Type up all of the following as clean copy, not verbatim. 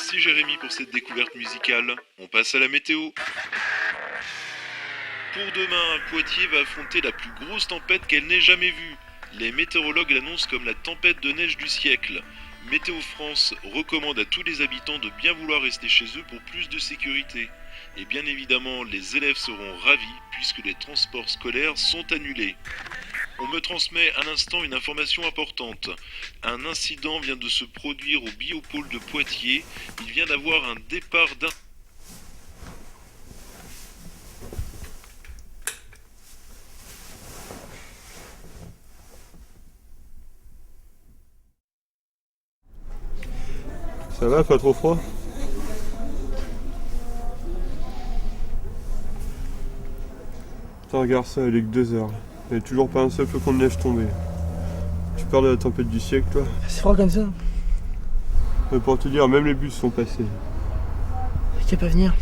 Merci Jérémy pour cette découverte musicale. On passe à la météo. Pour demain, Poitiers va affronter la plus grosse tempête qu'elle n'ait jamais vue. Les météorologues l'annoncent comme la tempête de neige du siècle. Météo France recommande à tous les habitants de bien vouloir rester chez eux pour plus de sécurité. Et bien évidemment, les élèves seront ravis puisque les transports scolaires sont annulés. On me transmet à l'instant une information importante. Un incident vient de se produire au biopôle de Poitiers. Il vient d'avoir un départ d'un... Ça va, pas trop froid? Putain, regarde ça, il est que 2h. Il n'y a toujours pas un seul flocon de neige tombé. Tu parles de la tempête du siècle, toi? C'est froid comme ça. Mais pour te dire, même les bus sont passés. Qui pas venir.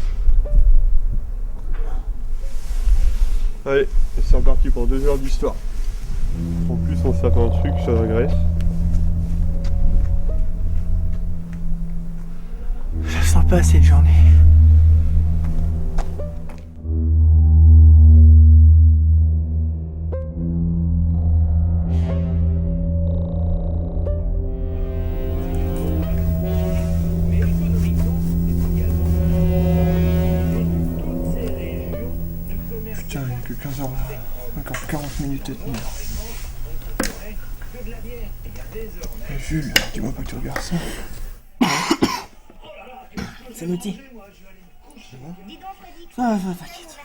Allez, c'est reparti pour 2 heures d'histoire. En plus, on sape un truc sur la Grèce. Je la sens pas cette journée. Putain, il n'y a que 15h. Encore 40 minutes à tenir. Jules, dis-moi pas que tu regardes ça. C'est Naughty. Ah, t'inquiète.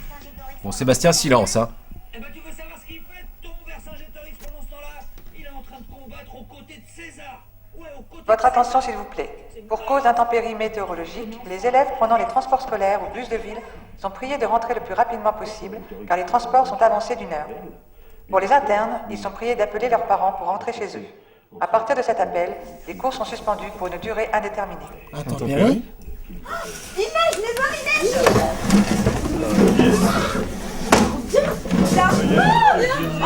Bon, Sébastien, silence, hein. Eh ben, tu veux savoir ce qu'il fait, ton Vercingétorix pendant ce temps-là? Il est en train de combattre aux côtés de César. Ouais, aux côtés Votre de attention César. s'il vous plaît. Pour cause d'intempéries météorologiques, les élèves prenant les transports scolaires ou bus de ville sont priés de rentrer le plus rapidement possible car les transports sont avancés d'1 heure. Pour les internes, ils sont priés d'appeler leurs parents pour rentrer chez eux. À partir de cet appel, les cours sont suspendus pour une durée indéterminée. Attends, Perry. Ah,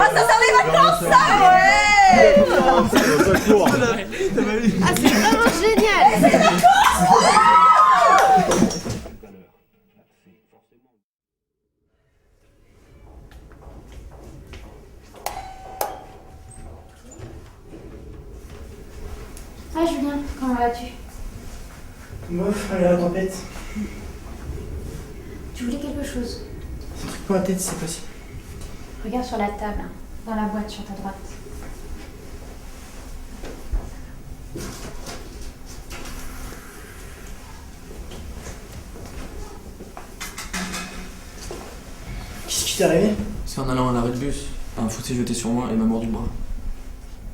ça sert les vacances, ça, ouais. Ah, c'est vraiment génial. Ah Julien, comment vas-tu? Bof, allez, la tempête. Tu voulais quelque chose? C'est un truc pour la tête si c'est possible. Regarde sur la table, hein, dans la boîte sur ta droite. Qu'est-ce qui t'est arrivé? C'est en allant à l'arrêt de bus. Un fou s'est jeté sur moi et m'a mordu le bras.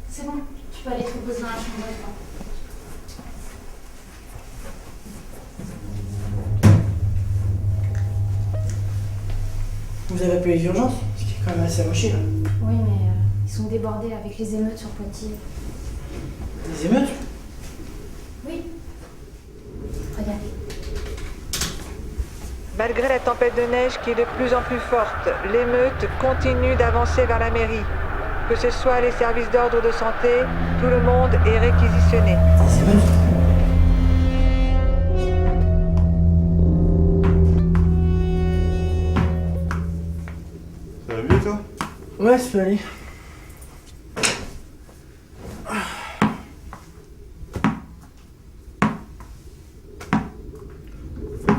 C'est bon, tu peux aller te reposer dans la chambre de toi. Vous avez appelé les urgences? Ce qui est quand même assez amoché là. Oui, mais ils sont débordés avec les émeutes sur Poitiers. Des émeutes? Oui. Regarde. Malgré la tempête de neige qui est de plus en plus forte, l'émeute continue d'avancer vers la mairie. Que ce soit les services d'ordre de santé, tout le monde est réquisitionné. Des émeutes? Ça va mieux, toi? Ouais, ça peut aller.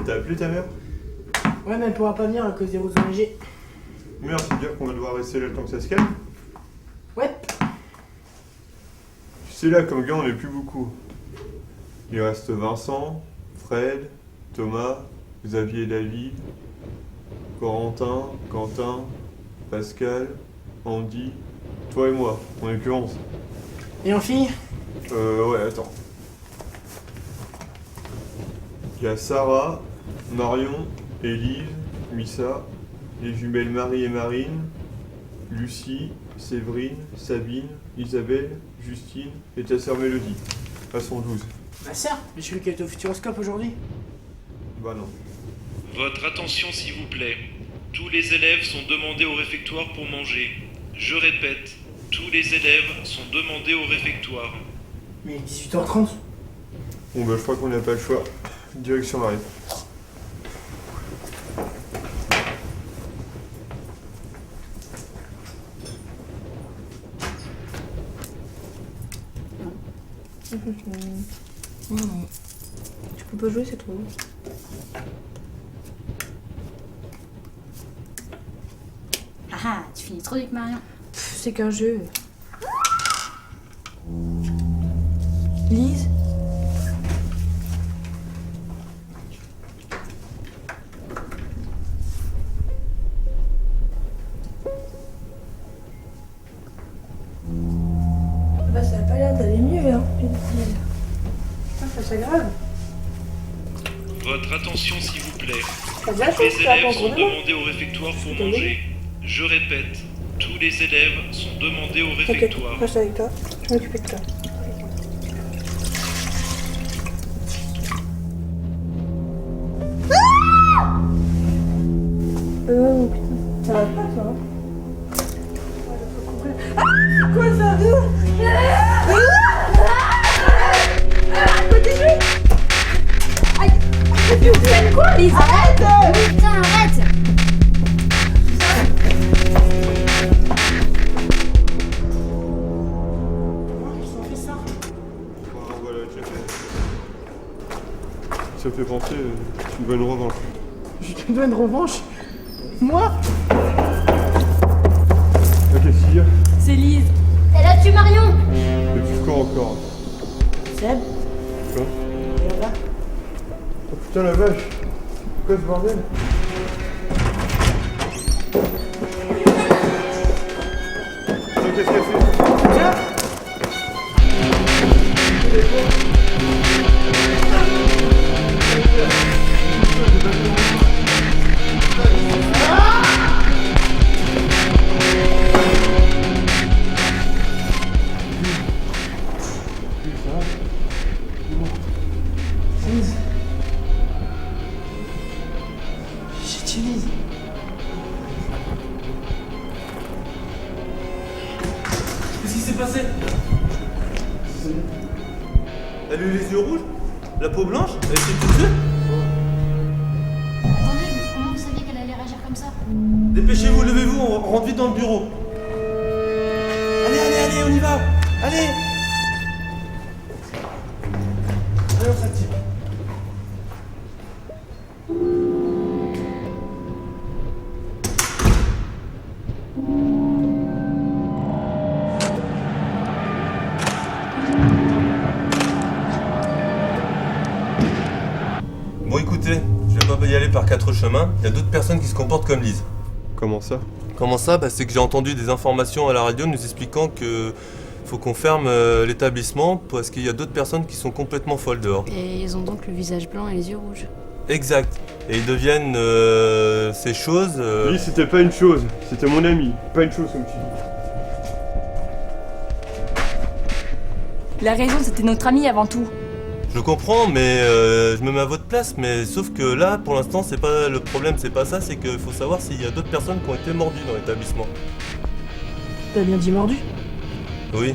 T'as appelé ta mère? Ouais, mais elle pourra pas venir à cause des routes enneigées. Merde, ça veut dire qu'on va devoir rester là le temps que ça se calme? Ouais. Tu sais, là, comme gars, on n'est plus beaucoup. Il reste Vincent, Fred, Thomas, Xavier et David, Corentin, Quentin, Pascal, Andy, toi et moi. On est que 11. Et en fille? Ouais, attends. Il y a Sarah, Marion, Élise, Missa, les jumelles Marie et Marine, Lucie, Séverine, Sabine, Isabelle, Justine et ta sœur Mélodie. Elles sont 12. Ma sœur? J'ai cru qu'elle était au Futuroscope aujourd'hui. Bah non. Votre attention s'il vous plaît. Tous les élèves sont demandés au réfectoire pour manger. Je répète, tous les élèves sont demandés au réfectoire. Mais 18h30? Bon bah je crois qu'on n'a pas le choix. Direction Marie. Tu peux pas jouer, c'est trop. Ah, tu finis trop avec Marion. C'est qu'un jeu. Lise? Bah ça a pas l'air d'aller mieux, hein. Ça s'aggrave. Votre attention s'il vous plaît. T'as déjà Les fait ça élèves pour sont gros demandés au réfectoire pour manger. Je répète, tous les élèves sont demandés au T'inquiète, réfectoire. reste avec toi. Je vais m'occuper de toi. Oh putain, ça va pas ça, hein? Ah, quoi ça? Vous faites quoi, Lise? Arrête! Putain, arrête! Voilà, déjà fait. Ça me fait penser, tu veux une revanche. Je te dois une revanche? Moi? Ok, si, C'est Lise. Elle a tué Marion. depuis quand encore? Seb? Quoi? Regarde là. Oh putain la vache! Quoi ce bordel? Qu'est-ce qu'elle fait? Tiens! J'utilise. Qu'est-ce qui s'est passé? Elle a eu les yeux rouges, la peau blanche, elle s'est toute seule. Attendez, mais comment vous saviez qu'elle allait réagir comme ça? Dépêchez-vous, levez-vous, on rentre vite dans le bureau. Allez, on y va. Allez, on s'active. Bon écoutez, je vais pas y aller par 4 chemins, il y a d'autres personnes qui se comportent comme Lise. Comment ça? Comment ça? C'est que j'ai entendu des informations à la radio nous expliquant que faut qu'on ferme l'établissement parce qu'il y a d'autres personnes qui sont complètement folles dehors. Et ils ont donc le visage blanc et les yeux rouges. Exact. Et ils deviennent ces choses... Oui, c'était pas une chose, c'était mon ami, pas une chose comme tu dis. La raison, c'était notre ami avant tout. Je comprends, mais je me mets à votre place, mais sauf que là, pour l'instant, c'est pas le problème, c'est pas ça, c'est qu'il faut savoir s'il y a d'autres personnes qui ont été mordues dans l'établissement. T'as bien dit mordu? Oui.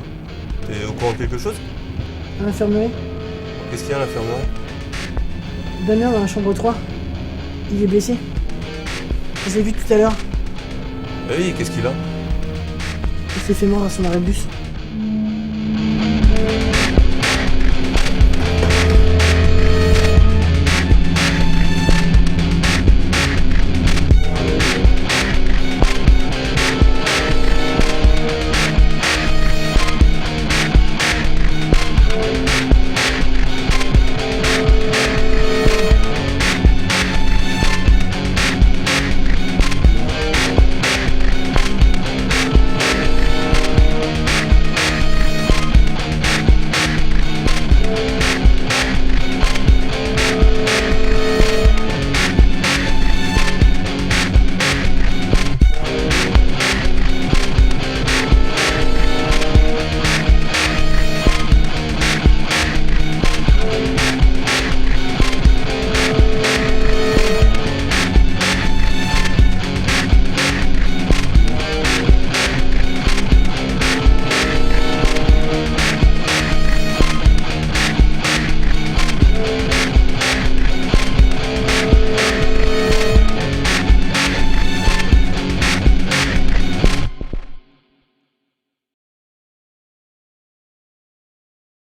T'es au courant de quelque chose? À l'infirmerie? Qu'est-ce qu'il y a à l'infirmerie? Damien dans la chambre 3. Il est blessé. Je l'ai vu tout à l'heure. Oui, qu'est-ce qu'il a? Il s'est fait mort à son arrêt de bus.